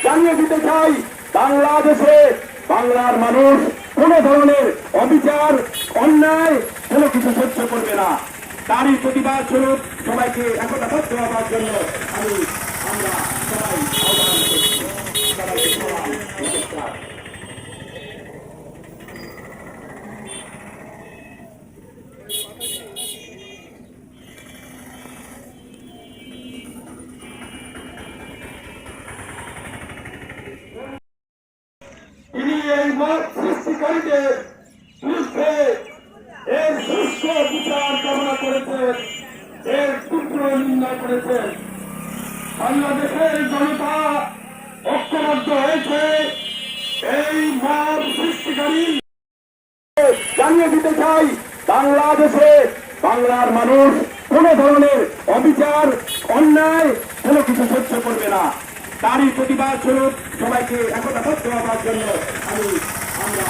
জানিয়ে দিতে চাই, বাংলাদেশে বাংলার মানুষ কোন ধরনের অবিচার অন্যায় কোনো কিছু সহ্য করবে না। তারই প্রতিবাদ স্বরূপ সবাইকে একতাবদ্ধ হওয়ার জন্য আমরা সবাই আহ্বান করছি। সবাইকে সালাম, নমস্কার। তিনি এই মত সৃষ্টিকারীদের বিরুদ্ধে এর সুষ্ঠু বিচার কামনা করেছেন, এর তীব্র নিন্দা করেছেন। বাংলাদেশের জনতা ঐক্যবদ্ধ হয়েছে এই মত সৃষ্টিকারী জানিয়ে দিতে চাই, বাংলাদেশে বাংলার মানুষ কোন ধরনের অবিচার অন্যায় কোনো কিছু সহ্য করবে না। তারই প্রতিবাদ স্বরূপ সবাইকে একতাবদ্ধ হওয়ার জন্য আমরা